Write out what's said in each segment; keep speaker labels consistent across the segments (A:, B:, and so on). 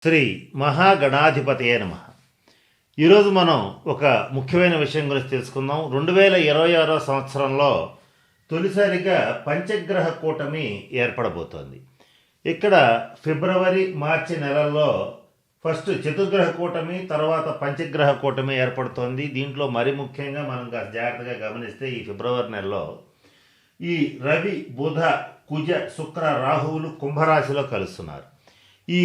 A: శ్రీ మహాగణాధిపతయే నమః. ఈరోజు మనం ఒక ముఖ్యమైన విషయం గురించి తెలుసుకుందాం. 2026 సంవత్సరంలో తొలిసారిగా పంచగ్రహ కూటమి ఏర్పడబోతోంది. ఇక్కడ ఫిబ్రవరి మార్చి నెలల్లో ఫస్ట్ చతుర్గ్రహ కూటమి, తర్వాత పంచగ్రహ కూటమి ఏర్పడుతోంది. దీంట్లో మరి ముఖ్యంగా మనం జాగ్రత్తగా గమనిస్తే ఈ ఫిబ్రవరి నెలలో ఈ రవి, బుధ, కుజ, శుక్ర, రాహువులు కుంభరాశిలో కలుస్తున్నారు. ఈ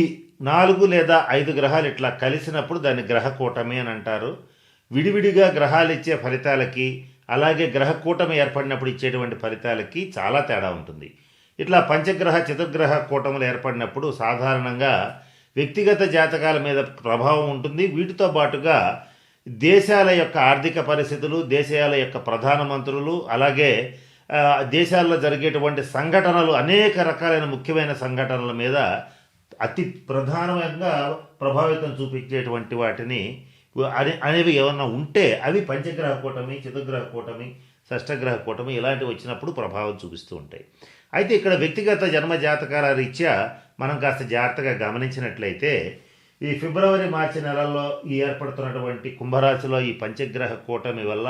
A: 4 లేదా 5 గ్రహాలు ఇట్లా కలిసినప్పుడు దాన్ని గ్రహ కూటమి అని అంటారు. విడివిడిగా గ్రహాలు ఇచ్చే ఫలితాలకి, అలాగే గ్రహ కూటమి ఏర్పడినప్పుడు ఇచ్చేటువంటి ఫలితాలకి చాలా తేడా ఉంటుంది. ఇట్లా పంచగ్రహ చతుర్గ్రహ కూటములు ఏర్పడినప్పుడు సాధారణంగా వ్యక్తిగత జాతకాల మీద ప్రభావం ఉంటుంది. వీటితో పాటుగా దేశాల యొక్క ఆర్థిక పరిస్థితులు, దేశాల యొక్క ప్రధానమంత్రులు, అలాగే దేశాల్లో జరిగేటువంటి సంఘటనలు, అనేక రకాలైన ముఖ్యమైన సంఘటనల మీద అతి ప్రధానంగా ప్రభావితం చూపించేటువంటి వాటిని అనేవి ఏమన్నా ఉంటే అవి పంచగ్రహ కూటమి, చతుర్గ్రహ కూటమి, షష్టగ్రహ కూటమి ఇలాంటివి వచ్చినప్పుడు ప్రభావం చూపిస్తూ ఉంటాయి. అయితే ఇక్కడ వ్యక్తిగత జన్మ జాతకాల రీత్యా మనం కాస్త జాగ్రత్తగా గమనించినట్లయితే ఈ ఫిబ్రవరి మార్చి నెలల్లో ఈ ఏర్పడుతున్నటువంటి కుంభరాశిలో ఈ పంచగ్రహ కూటమి వల్ల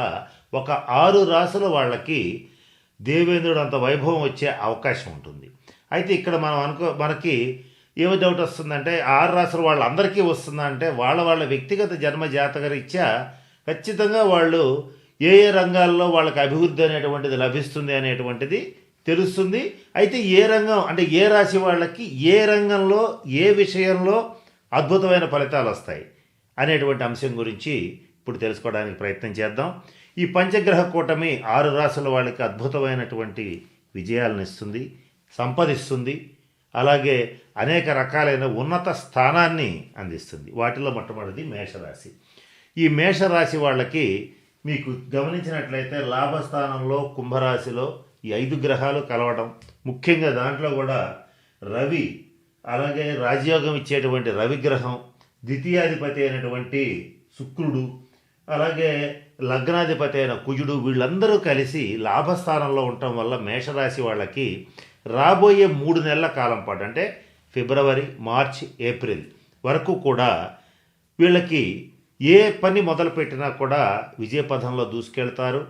A: ఒక 6 రాశుల వాళ్ళకి దేవేంద్రుడు అంత వైభవం వచ్చే అవకాశం ఉంటుంది. అయితే ఇక్కడ మనకి ఏమి డౌట్ వస్తుందంటే 6 రాసుల వాళ్ళందరికీ వస్తుందంటే వాళ్ళ వ్యక్తిగత జన్మ జాతక రీత్యా ఖచ్చితంగా వాళ్ళు ఏ రంగాల్లో వాళ్ళకి అభివృద్ధి అనేటువంటిది లభిస్తుంది అనేటువంటిది తెలుస్తుంది. అయితే ఏ రంగం అంటే ఏ రాశి వాళ్ళకి ఏ రంగంలో ఏ విషయంలో అద్భుతమైన ఫలితాలు వస్తాయి అనేటువంటి అంశం గురించి ఇప్పుడు తెలుసుకోవడానికి ప్రయత్నం చేద్దాం. ఈ పంచగ్రహ కూటమి 6 రాసుల వాళ్ళకి అద్భుతమైనటువంటి విజయాలను ఇస్తుంది, సంపదిస్తుంది, అలాగే అనేక రకాలైన ఉన్నత స్థానాన్ని అందిస్తుంది. వాటిలో మొట్టమొదటిది మేషరాశి. ఈ మేషరాశి వాళ్ళకి మీకు గమనించినట్లయితే లాభస్థానంలో కుంభరాశిలో ఈ 5 గ్రహాలు కలవడం, ముఖ్యంగా దాంట్లో కూడా రవి, అలాగే రాజయోగం ఇచ్చేటువంటి రవిగ్రహం, ద్వితీయాధిపతి అయినటువంటి శుక్రుడు, అలాగే లగ్నాధిపతి అయిన కుజుడు, వీళ్ళందరూ కలిసి లాభస్థానంలో ఉండటం వల్ల మేషరాశి వాళ్ళకి రాబోయే 3 నెలల కాలం పాటు అంటే ఫిబ్రవరి, మార్చ్, ఏప్రిల్ వరకు కూడా వీళ్ళకి ఏ పని మొదలుపెట్టినా కూడా విజయపథంలో దూసుకెళ్తారు.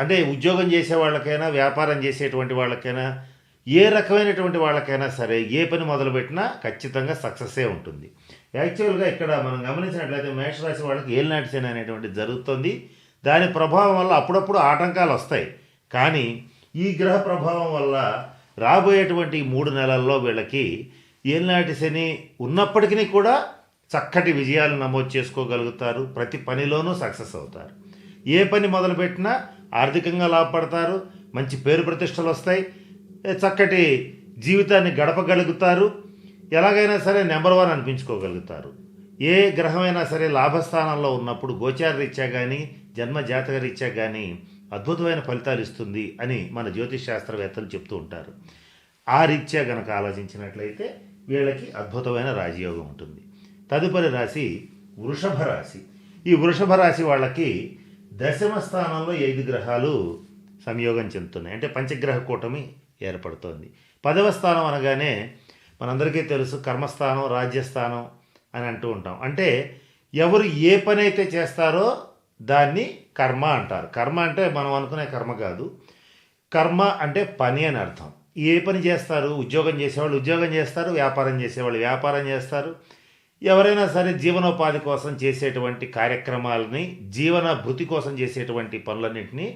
A: అంటే ఉద్యోగం చేసే వాళ్ళకైనా, వ్యాపారం చేసేటువంటి వాళ్ళకైనా, ఏ రకమైనటువంటి వాళ్ళకైనా సరే ఏ పని మొదలుపెట్టినా ఖచ్చితంగా సక్సెస్సే ఉంటుంది. యాక్చువల్గా ఇక్కడ మనం గమనించినట్లయితే మేషరాశి వాళ్ళకి ఏలినాటి శని అనేటువంటిది జరుగుతుంది. దాని ప్రభావం వల్ల అప్పుడప్పుడు ఆటంకాలు వస్తాయి. కానీ ఈ గ్రహ ప్రభావం వల్ల రాబోయేటువంటి 3 నెలల్లో వీళ్ళకి ఏలినాటి శని ఉన్నప్పటికీ కూడా చక్కటి విజయాలు నమోదు చేసుకోగలుగుతారు. ప్రతి పనిలోనూ సక్సెస్ అవుతారు. ఏ పని మొదలుపెట్టినా ఆర్థికంగా లాభపడతారు, మంచి పేరు ప్రతిష్టలు వస్తాయి, చక్కటి జీవితాన్ని గడపగలుగుతారు, ఎలాగైనా సరే నెంబర్ 1 అనిపించుకోగలుగుతారు. ఏ గ్రహమైనా సరే లాభస్థానంలో ఉన్నప్పుడు గోచార రీత్యా కానీ, జన్మ జాతక రీత్యా కానీ అద్భుతమైన ఫలితాలు ఇస్తుంది అని మన జ్యోతిష్ శాస్త్రవేత్తలు చెప్తూ ఉంటారు. ఆ రీత్యా కనుక ఆలోచించినట్లయితే వీళ్ళకి అద్భుతమైన రాజయోగం ఉంటుంది. తదుపరి రాశి వృషభ రాశి. ఈ వృషభ రాశి వాళ్ళకి 10వ స్థానంలో 5 గ్రహాలు సంయోగం చెందుతున్నాయి. అంటే పంచగ్రహ కూటమి ఏర్పడుతోంది. 10వ స్థానం అనగానే మనందరికీ తెలుసు కర్మస్థానం, రాజ్యస్థానం అని అంటూ ఉంటాం. అంటే ఎవరు ఏ పని అయితే చేస్తారో దాన్ని కర్మ అంటారు. కర్మ అంటే మనం అనుకునే కర్మ కాదు. కర్మ అంటే పని అని అర్థం. ఏ పని చేస్తారు? ఉద్యోగం చేసేవాళ్ళు ఉద్యోగం చేస్తారు, వ్యాపారం చేసేవాళ్ళు వ్యాపారం చేస్తారు. ఎవరైనా సరే జీవనోపాధి కోసం చేసేటువంటి కార్యక్రమాలని, జీవన భృతి కోసం చేసేటువంటి పనులన్నింటినీ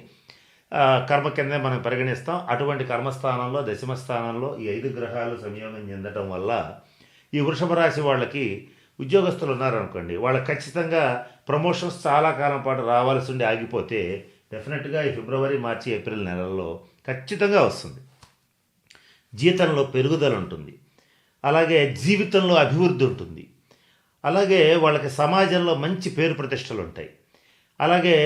A: కర్మ కిందే మనం పరిగణిస్తాం. అటువంటి కర్మస్థానంలో 10వ స్థానంలో ఈ 5 గ్రహాలు సంయోగం చెందడం వల్ల ఈ వృషభ రాశి వాళ్ళకి ఉద్యోగస్తులు ఉన్నారనుకోండి, వాళ్ళకి ఖచ్చితంగా ప్రమోషన్స్ చాలా కాలం పాటు రావాల్సి ఉండి ఆగిపోతే డెఫినెట్గా ఈ ఫిబ్రవరి, మార్చి, ఏప్రిల్ నెలల్లో ఖచ్చితంగా వస్తుంది. జీతంలో పెరుగుదల ఉంటుంది, అలాగే జీవితంలో అభివృద్ధి ఉంటుంది, అలాగే వాళ్ళకి సమాజంలో మంచి పేరు ప్రతిష్టలు ఉంటాయి. అలాగే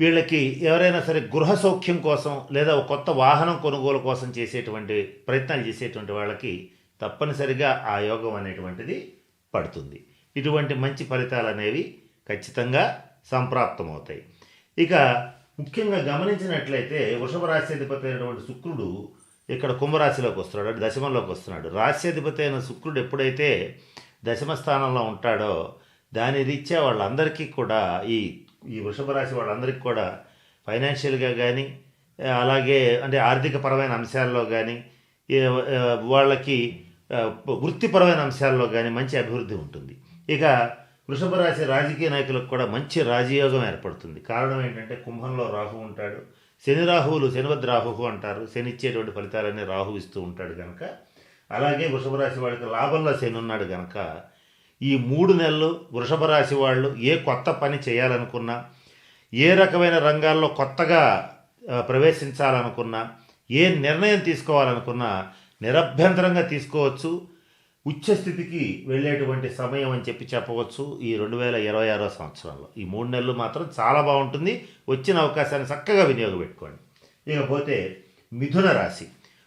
A: వీళ్ళకి ఎవరైనా సరే గృహ సౌఖ్యం కోసం లేదా ఒక కొత్త వాహనం కొనుగోలు కోసం చేసేటువంటి ప్రయత్నాలు చేసేటువంటి వాళ్ళకి తప్పనిసరిగా ఆ యోగం అనేటువంటిది పడుతుంది. ఇటువంటి మంచి ఫలితాలు అనేవి ఖచ్చితంగా సంప్రాప్తమవుతాయి. ఇక ముఖ్యంగా గమనించినట్లయితే వృషభ రాశ్యాధిపతి అయినటువంటి శుక్రుడు ఇక్కడ కుంభరాశిలోకి వస్తున్నాడు, అంటే దశమంలోకి వస్తున్నాడు. రాశ్యాధిపతి అయిన శుక్రుడు ఎప్పుడైతే దశమ స్థానంలో ఉంటాడో దాని రీత్యా వాళ్ళందరికీ కూడా ఈ ఈ వృషభ రాశి వాళ్ళందరికీ కూడా ఫైనాన్షియల్గా కానీ అలాగే అంటే ఆర్థికపరమైన అంశాల్లో కానీ వాళ్ళకి వృత్తిపరమైన అంశాల్లో కానీ మంచి అభివృద్ధి ఉంటుంది. ఇక వృషభ రాశి రాజకీయ నాయకులకు కూడా మంచి రాజయోగం ఏర్పడుతుంది. కారణం ఏంటంటే కుంభంలో రాహు ఉంటాడు. శని రాహువులు శనివద్ రాహువు అంటారు. శని ఇచ్చేటువంటి ఫలితాలన్నీ రాహు ఇస్తూ ఉంటాడు కనుక, అలాగే వృషభ రాశి వాళ్ళకి లాభంలో శని ఉన్నాడు కనుక ఈ 3 నెలలు వృషభ రాశి వాళ్ళు ఏ కొత్త పని చేయాలనుకున్నా, ఏ రకమైన రంగాల్లో కొత్తగా ప్రవేశించాలనుకున్నా, ఏ నిర్ణయం తీసుకోవాలనుకున్నా నిరభ్యంతరంగా తీసుకోవచ్చు. ఉచ్చస్థితికి వెళ్ళేటువంటి సమయం అని చెప్పవచ్చు ఈ 2026 సంవత్సరంలో. ఈ 3 నెలలు మాత్రం చాలా బాగుంటుంది. వచ్చిన అవకాశాన్ని చక్కగా వినియోగపెట్టుకోండి. ఇకపోతే మిథున రాశి,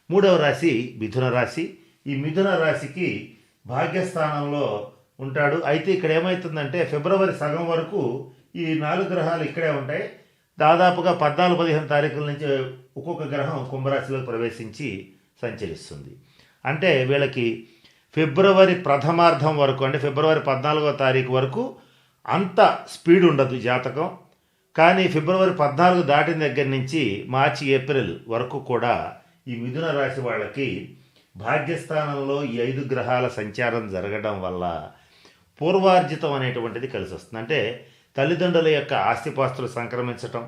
A: 3వ రాశి మిథున రాశి. ఈ మిథున రాశికి భాగ్యస్థానంలో ఉంటాడు. అయితే ఇక్కడ ఏమవుతుందంటే ఫిబ్రవరి సగం వరకు ఈ 4 గ్రహాలు ఇక్కడే ఉంటాయి. దాదాపుగా 14-15 తారీఖుల నుంచి ఒక్కొక్క గ్రహం కుంభరాశిలోకి ప్రవేశించి సంచరిస్తుంది. అంటే వీళ్ళకి ఫిబ్రవరి ప్రథమార్థం వరకు, అంటే ఫిబ్రవరి 14వ తారీఖు వరకు అంత స్పీడ్ ఉండదు జాతకం. కానీ ఫిబ్రవరి 14 దాటిన దగ్గర నుంచి మార్చి ఏప్రిల్ వరకు కూడా ఈ మిథున రాశి వాళ్ళకి భాగ్యస్థానంలో ఈ 5 గ్రహాల సంచారం జరగడం వల్ల పూర్వార్జితం అనేటువంటిది కలిసి వస్తుంది. అంటే తల్లిదండ్రుల యొక్క ఆస్తిపాస్తులు సంక్రమించటం,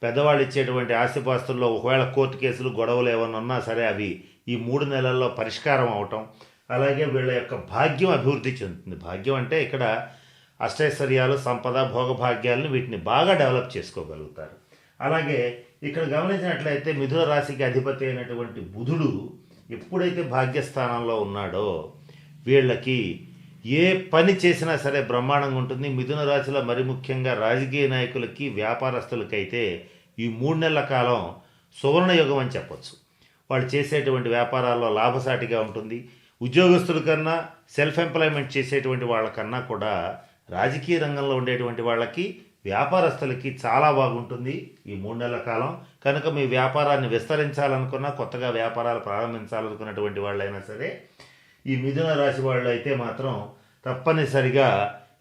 A: పెద్దవాళ్ళు ఇచ్చేటువంటి ఆస్తిపాస్తుల్లో ఒకవేళ కోర్టు కేసులు గొడవలు ఏమైనా ఉన్నా సరే అవి ఈ 3 నెలల్లో పరిష్కారం అవటం, అలాగే వీళ్ళ యొక్క భాగ్యం అభివృద్ధి చెందుతుంది. భాగ్యం అంటే ఇక్కడ అష్టైశ్వర్యాలు, సంపద, భోగభాగ్యాలను వీటిని బాగా డెవలప్ చేసుకోగలుగుతారు. అలాగే ఇక్కడ గమనించినట్లయితే మిథున రాశికి అధిపతి అయినటువంటి బుధుడు ఎప్పుడైతే భాగ్యస్థానంలో ఉన్నాడో వీళ్ళకి ఏ పని చేసినా సరే బ్రహ్మాండంగా ఉంటుంది. మిథున రాశిలో మరి ముఖ్యంగా రాజకీయ నాయకులకి, వ్యాపారస్తులకైతే ఈ 3 నెలల కాలం సువర్ణయుగం అని చెప్పచ్చు. వాళ్ళు చేసేటువంటి వ్యాపారాల్లో లాభసాటిగా ఉంటుంది. ఉద్యోగస్తుల కన్నా, సెల్ఫ్ ఎంప్లాయ్మెంట్ చేసేటువంటి వాళ్ళకన్నా కూడా రాజకీయ రంగంలో ఉండేటువంటి వాళ్ళకి, వ్యాపారస్తులకి చాలా బాగుంటుంది ఈ 3 నెలల కాలం. కనుక మీ వ్యాపారాన్ని విస్తరించాలనుకున్నా, కొత్తగా వ్యాపారాలు ప్రారంభించాలనుకున్నటువంటి వాళ్ళైనా సరే ఈ మిథున రాశి వాళ్ళు అయితే మాత్రం తప్పనిసరిగా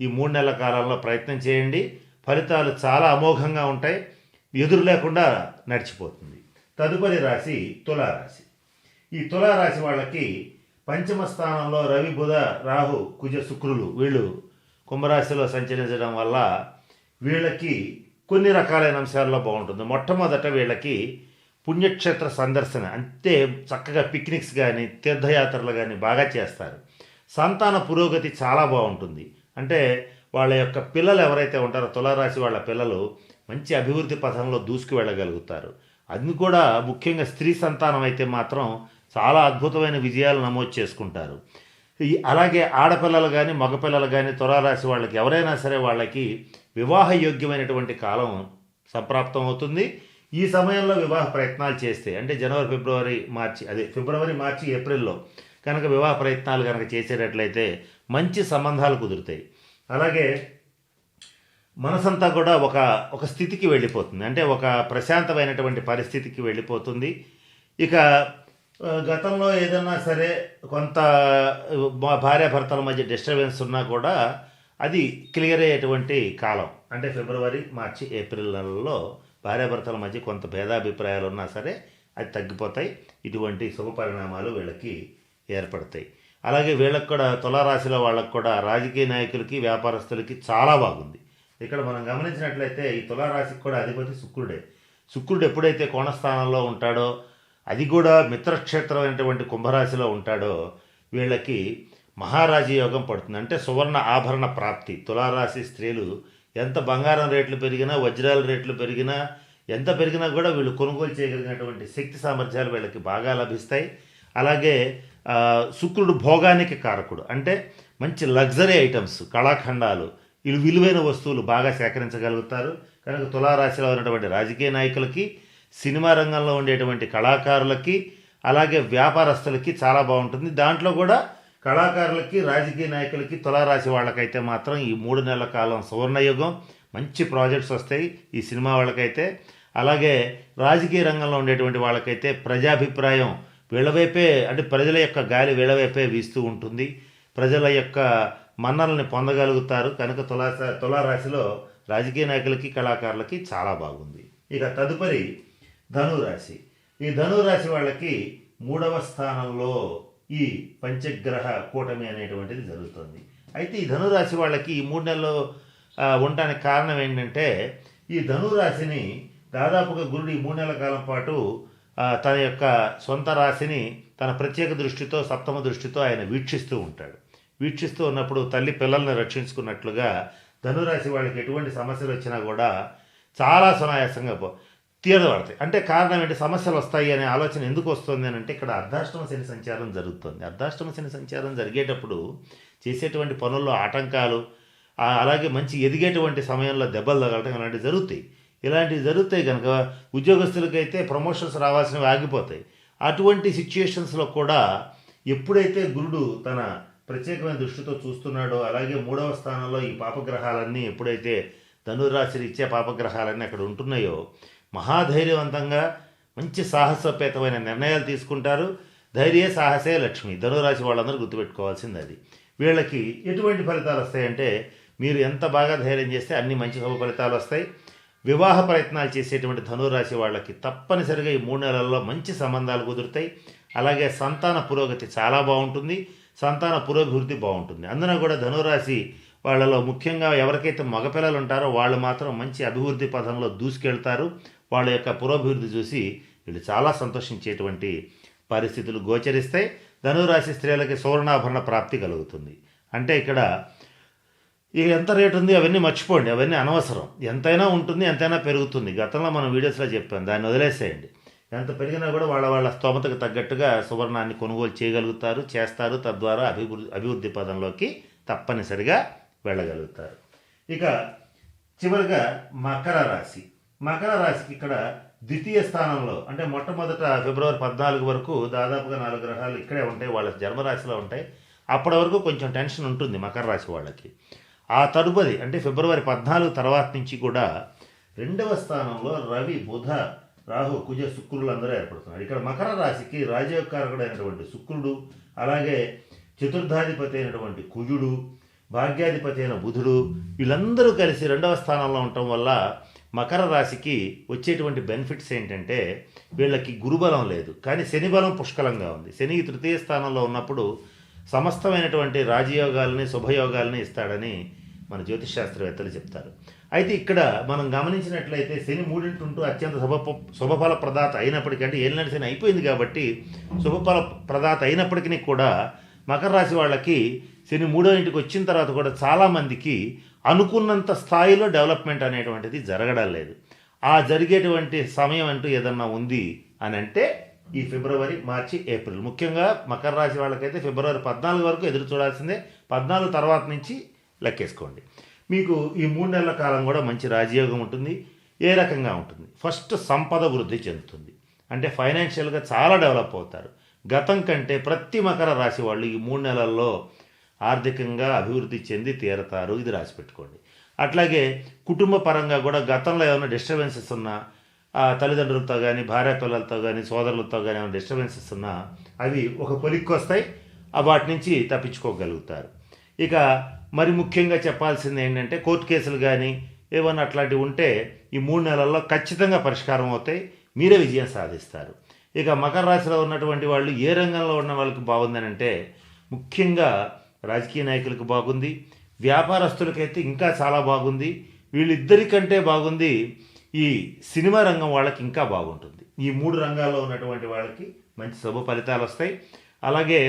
A: ఈ 3 నెలల కాలంలో ప్రయత్నం చేయండి. ఫలితాలు చాలా అమోఘంగా ఉంటాయి. ఎదురు లేకుండా నడిచిపోతుంది. తదుపరి రాశి తులారాశి. ఈ తులారాశి వాళ్ళకి పంచమ స్థానంలో రవి, బుధ, రాహు, కుజ, శుక్రులు వీళ్ళు కుంభరాశిలో సంచరించడం వల్ల వీళ్ళకి కొన్ని రకాలైన అంశాల్లో బాగుంటుంది. మొట్టమొదట వీళ్ళకి పుణ్యక్షేత్ర సందర్శన, అంటే చక్కగా పిక్నిక్స్ కానీ తీర్థయాత్రలు కానీ బాగా చేస్తారు. సంతాన పురోగతి చాలా బాగుంటుంది. అంటే వాళ్ళ యొక్క పిల్లలు ఎవరైతే ఉంటారో తులారాశి వాళ్ళ పిల్లలు మంచి అభివృద్ధి పథంలో దూసుకు వెళ్ళగలుగుతారు. అది కూడా ముఖ్యంగా స్త్రీ సంతానం అయితే మాత్రం చాలా అద్భుతమైన విజయాలు నమోదు చేసుకుంటారు. అలాగే ఆడపిల్లలు కానీ మగపిల్లలు కానీ తులారాశి వాళ్ళకి ఎవరైనా సరే వాళ్ళకి వివాహ యోగ్యమైనటువంటి కాలం సంప్రాప్తం అవుతుంది. ఈ సమయంలో వివాహ ప్రయత్నాలు చేస్తే, అంటే జనవరి, ఫిబ్రవరి, మార్చి, ఫిబ్రవరి, మార్చి, ఏప్రిల్లో కనుక వివాహ ప్రయత్నాలు కనుక చేసేటట్లయితే మంచి సంబంధాలు కుదురుతాయి. అలాగే మనసంతా కూడా ఒక స్థితికి వెళ్ళిపోతుంది. అంటే ఒక ప్రశాంతమైనటువంటి పరిస్థితికి వెళ్ళిపోతుంది. ఇక గతంలో ఏదన్నా సరే కొంత భార్యాభర్తల మధ్య డిస్టర్బెన్స్ ఉన్నా కూడా అది క్లియర్ అయ్యేటువంటి కాలం. అంటే ఫిబ్రవరి, మార్చి, ఏప్రిల్ నెలల్లో భార్యాభర్తల మధ్య కొంత భేదాభిప్రాయాలు ఉన్నా సరే అది తగ్గిపోతాయి. ఇటువంటి శుభ పరిణామాలు వీళ్ళకి ఏర్పడతాయి. అలాగే వీళ్ళకి కూడా తులారాశిలో వాళ్ళకి కూడా రాజకీయ నాయకులకి, వ్యాపారస్తులకి చాలా బాగుంది. ఇక్కడ మనం గమనించినట్లయితే ఈ తులారాశికి కూడా అధిపతి శుక్రుడే. శుక్రుడు ఎప్పుడైతే కోణస్థానంలో ఉంటాడో, అది కూడా మిత్రక్షేత్రమైనటువంటి కుంభరాశిలో ఉంటాడో వీళ్ళకి మహారాజీ యోగం పడుతుంది. అంటే సువర్ణ ఆభరణ ప్రాప్తి. తులారాశి స్త్రీలు ఎంత బంగారం రేట్లు పెరిగినా, వజ్రాల రేట్లు పెరిగినా, ఎంత పెరిగినా కూడా వీళ్ళు కొనుగోలు చేయగలిగినటువంటి శక్తి సామర్థ్యాలు వీళ్ళకి బాగా లభిస్తాయి. అలాగే శుక్రుడు భోగానికి కారకుడు. అంటే మంచి లగ్జరీ ఐటమ్స్, కళాఖండాలు, విలువైన వస్తువులు బాగా సేకరించగలుగుతారు. కనుక తులారాశిలో ఉన్నటువంటి రాజకీయ నాయకులకి, సినిమా రంగంలో ఉండేటువంటి కళాకారులకి, అలాగే వ్యాపారస్తులకి చాలా బాగుంటుంది. దాంట్లో కూడా కళాకారులకి, రాజకీయ నాయకులకి, తులారాశి వాళ్ళకైతే మాత్రం ఈ 3 నెలల కాలం సువర్ణయుగం. మంచి ప్రాజెక్ట్స్ వస్తాయి ఈ సినిమా వాళ్ళకైతే. అలాగే రాజకీయ రంగంలో ఉండేటువంటి వాళ్ళకైతే ప్రజాభిప్రాయం వీళ్ళవైపే, అంటే ప్రజల యొక్క గాలి వీళ్ళవైపే వీస్తూ ఉంటుంది. ప్రజల యొక్క మన్ననల్ని పొందగలుగుతారు. కనుక తులారాశిలో రాజకీయ నాయకులకి కళాకారులకి చాలా బాగుంది. ఇక తదుపరి ధనురాశి. ఈ ధనురాశి వాళ్ళకి 3వ స్థానంలో ఈ పంచగ్రహ కూటమి అనేటువంటిది జరుగుతుంది. అయితే ఈ ధనురాశి వాళ్ళకి ఈ 3 నెలలు ఉండడానికి కారణం ఏంటంటే, ఈ ధనురాశిని దాదాపుగా గురుడు ఈ 3 నెలల కాలం పాటు తన యొక్క సొంత రాశిని తన ప్రత్యేక దృష్టితో, సప్తమ దృష్టితో ఆయన వీక్షిస్తూ ఉంటాడు. వీక్షిస్తూ ఉన్నప్పుడు తల్లి పిల్లల్ని రక్షించుకున్నట్లుగా ధనురాశి వాళ్ళకి ఎటువంటి సమస్యలు వచ్చినా కూడా చాలా సునాయాసంగా తీరబడతాయి. అంటే కారణం ఏంటి, సమస్యలు వస్తాయి అనే ఆలోచన ఎందుకు వస్తుంది అని అంటే, ఇక్కడ అర్ధాష్టమ శని సంచారం జరుగుతుంది. అర్ధాష్టమ శని సంచారం జరిగేటప్పుడు చేసేటువంటి పనుల్లో ఆటంకాలు, అలాగే మంచి ఎదిగేటువంటి సమయంలో దెబ్బలు తగలటం ఇలాంటివి జరుగుతాయి. ఇలాంటివి జరుగుతాయి కనుక ఉద్యోగస్తులకైతే ప్రమోషన్స్ రావాల్సినవి ఆగిపోతాయి. అటువంటి సిచ్యుయేషన్స్లో కూడా ఎప్పుడైతే గురుడు తన ప్రత్యేకమైన దృష్టితో చూస్తున్నాడో, అలాగే 3వ స్థానంలో ఈ పాపగ్రహాలన్నీ ఎప్పుడైతే ధనురాశిని ఇచ్చే పాపగ్రహాలన్నీ అక్కడ ఉంటున్నాయో, మహాధైర్యవంతంగా మంచి సాహసోపేతమైన నిర్ణయాలు తీసుకుంటారు. ధైర్య సాహసే లక్ష్మి. ధనురాశి వాళ్ళందరూ గుర్తుపెట్టుకోవాల్సింది అది. వీళ్ళకి ఎటువంటి ఫలితాలు వస్తాయంటే, మీరు ఎంత బాగా ధైర్యం చేస్తే అన్ని మంచి శుభ ఫలితాలు వస్తాయి. వివాహ ప్రయత్నాలు చేసేటువంటి ధనురాశి వాళ్ళకి తప్పనిసరిగా ఈ 3 నెలల్లో మంచి సంబంధాలు కుదురుతాయి. అలాగే సంతాన పురోగతి చాలా బాగుంటుంది. సంతాన పురోభివృద్ధి బాగుంటుంది. అందున కూడా ధనురాశి వాళ్ళలో ముఖ్యంగా ఎవరికైతే మగపిల్లలు ఉంటారో వాళ్ళు మాత్రం మంచి అభివృద్ధి పథంలో దూసుకెళ్తారు. వాళ్ళ యొక్క పురోభివృద్ధి చూసి వీళ్ళు చాలా సంతోషించేటువంటి పరిస్థితులు గోచరిస్తాయి. ధనురాశి స్త్రీలకి సువర్ణాభరణ ప్రాప్తి కలుగుతుంది. అంటే ఇక్కడ ఇక ఎంత రేటు ఉంది అవన్నీ మర్చిపోండి, అవన్నీ అనవసరం. ఎంతైనా ఉంటుంది, ఎంతైనా పెరుగుతుంది. గతంలో మనం వీడియోస్లో చెప్పాం, దాన్ని వదిలేసేయండి. ఎంత పెరిగినా కూడా వాళ్ళ స్తోమతకు తగ్గట్టుగా సువర్ణాన్ని కొనుగోలు చేయగలుగుతారు, చేస్తారు. తద్వారా అభివృద్ధి పదంలోకి తప్పనిసరిగా వెళ్ళగలుగుతారు. ఇక చివరిగా మకర రాశి. మకర రాశికి ఇక్కడ ద్వితీయ స్థానంలో, అంటే మొట్టమొదట ఫిబ్రవరి 14 వరకు దాదాపుగా 4 గ్రహాలు ఇక్కడే ఉంటాయి, వాళ్ళ జన్మరాశిలో ఉంటాయి. అప్పటి వరకు కొంచెం టెన్షన్ ఉంటుంది మకర రాశి వాళ్ళకి. ఆ తదుపరి అంటే ఫిబ్రవరి 14 తర్వాత నుంచి కూడా 2వ స్థానంలో రవి, బుధ, రాహు, కుజ, శుక్రులు అందరూ ఏర్పడుతున్నారు. ఇక్కడ మకర రాశికి రాజయోగకారకుడు అయినటువంటి శుక్రుడు, అలాగే చతుర్థాధిపతి అయినటువంటి కుజుడు, భాగ్యాధిపతి అయిన బుధుడు, వీళ్ళందరూ కలిసి 2వ స్థానంలో ఉండటం వల్ల మకర రాశికి వచ్చేటువంటి బెనిఫిట్స్ ఏంటంటే, వీళ్ళకి గురుబలం లేదు, కానీ శని బలం పుష్కలంగా ఉంది. శని 3వ స్థానంలో ఉన్నప్పుడు సమస్తమైనటువంటి రాజయోగాల్ని, శుభయోగాల్ని ఇస్తాడని మన జ్యోతిషశాస్త్రవేత్తలు చెప్తారు. అయితే ఇక్కడ మనం గమనించినట్లయితే శని 3 ఉంటూ అత్యంత శుభఫల ప్రదాత అయినప్పటికీ, అంటే ఏలినాటి శని అయిపోయింది కాబట్టి శుభఫల ప్రదాత అయినప్పటికీ కూడా మకర రాశి వాళ్ళకి శని 3వ ఇంటికి వచ్చిన తర్వాత కూడా చాలామందికి అనుకున్నంత స్థాయిలో డెవలప్మెంట్ అనేటువంటిది జరగడం లేదు. ఆ జరిగేటువంటి సమయం అంటూ ఏదన్నా ఉంది అని అంటే ఈ ఫిబ్రవరి, మార్చి, ఏప్రిల్. ముఖ్యంగా మకర రాశి వాళ్ళకైతే ఫిబ్రవరి 14 వరకు ఎదురు చూడాల్సిందే. 14 తర్వాత నుంచి లెక్కేసుకోండి. మీకు ఈ 3 నెలల కాలం కూడా మంచి రాజయోగం ఉంటుంది. ఏ రకంగా ఉంటుంది? ఫస్ట్ సంపద వృద్ధి చెందుతుంది, అంటే ఫైనాన్షియల్గా చాలా డెవలప్ అవుతారు. గతం కంటే ప్రతి మకర రాశి వాళ్ళు ఈ 3 నెలల్లో ఆర్థికంగా అభివృద్ధి చెంది తీరతారు. ఇది రాసి పెట్టుకోండి. అట్లాగే కుటుంబ పరంగా కూడా గతంలో ఏమైనా డిస్టర్బెన్సెస్ ఉన్నా, తల్లిదండ్రులతో కానీ, భార్య పిల్లలతో కానీ, సోదరులతో కానీ ఏమైనా డిస్టర్బెన్సెస్ ఉన్నా అవి ఒక పొలిక్కి వస్తాయి. వాటి నుంచి తప్పించుకోగలుగుతారు. ఇక మరి ముఖ్యంగా చెప్పాల్సింది ఏంటంటే, కోర్టు కేసులు కానీ ఏమన్నా అట్లాంటివి ఉంటే ఈ 3 నెలల్లో ఖచ్చితంగా పరిష్కారం అవుతాయి. మీరే విజయం సాధిస్తారు. ఇక మకర రాశిలో ఉన్నటువంటి వాళ్ళు ఏ రంగంలో ఉన్న వాళ్ళకి బాగుందని అంటే, ముఖ్యంగా రాజకీయ నాయకులకు బాగుంది, వ్యాపారస్తులకైతే ఇంకా చాలా బాగుంది. వీళ్ళిద్దరికంటే బాగుంది ఈ సినిమా రంగం వాళ్ళకి ఇంకా బాగుంటుంది. ఈ 3 రంగాల్లో ఉన్నటువంటి వాళ్ళకి మంచి శుభ ఫలితాలు వస్తాయి. అలాగే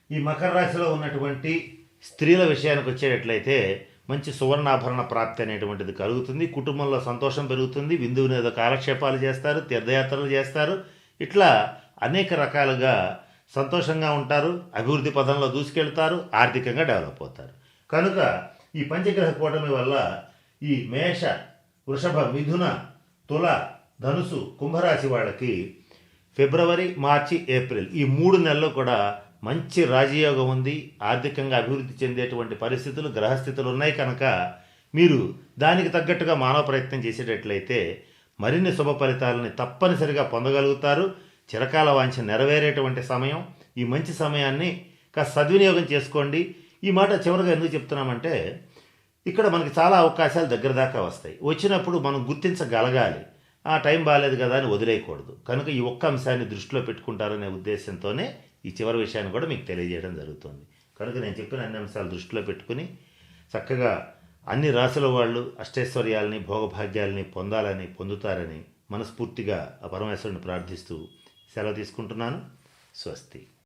A: ఈ మకర రాశిలో ఉన్నటువంటి స్త్రీల విషయానికి వచ్చేటట్లయితే మంచి సువర్ణాభరణ ప్రాప్తి అనేటువంటిది కలుగుతుంది. కుటుంబంలో సంతోషం పెరుగుతుంది. విందు వినోద కాలక్షేపాలు చేస్తారు, తీర్థయాత్రలు చేస్తారు. ఇట్లా అనేక రకాలుగా సంతోషంగా ఉంటారు. అభివృద్ధి పదంలో దూసుకెళ్తారు, ఆర్థికంగా డెవలప్ అవుతారు. కనుక ఈ పంచగ్రహ కూటమి వల్ల ఈ మేష, వృషభ, మిథున, తుల, ధనుసు, కుంభరాశి వాళ్ళకి ఫిబ్రవరి, మార్చి, ఏప్రిల్ ఈ 3 నెలలు కూడా మంచి రాజయోగం ఉంది. ఆర్థికంగా అభివృద్ధి చెందేటువంటి పరిస్థితులు, గ్రహస్థితులు ఉన్నాయి. కనుక మీరు దానికి తగ్గట్టుగా మానవ ప్రయత్నం చేసేటట్లయితే మరిన్ని శుభ ఫలితాలని తప్పనిసరిగా పొందగలుగుతారు. చిరకాల వాంఛ నెరవేరేటువంటి సమయం. ఈ మంచి సమయాన్ని కాస్త సద్వినియోగం చేసుకోండి. ఈ మాట చివరిగా ఎందుకు చెప్తున్నామంటే ఇక్కడ మనకి చాలా అవకాశాలు దగ్గర దాకా వస్తాయి. వచ్చినప్పుడు మనం గుర్తించగలగాలి. ఆ టైం బాగాలేదు కదా అని వదిలేయకూడదు. కనుక ఈ ఒక్క అంశాన్ని దృష్టిలో పెట్టుకుంటారనే ఉద్దేశంతోనే ఈ చివరి విషయాన్ని కూడా మీకు తెలియజేయడం జరుగుతుంది. కనుక నేను చెప్పిన అన్ని అంశాలు దృష్టిలో పెట్టుకుని చక్కగా అన్ని రాసుల వాళ్ళు అష్టైశ్వర్యాలని భోగభాగ్యాలని పొందుతారని మనస్ఫూర్తిగా ఆ పరమేశ్వరుని ప్రార్థిస్తూ సెలవు తీసుకుంటున్నాను. స్వస్తి.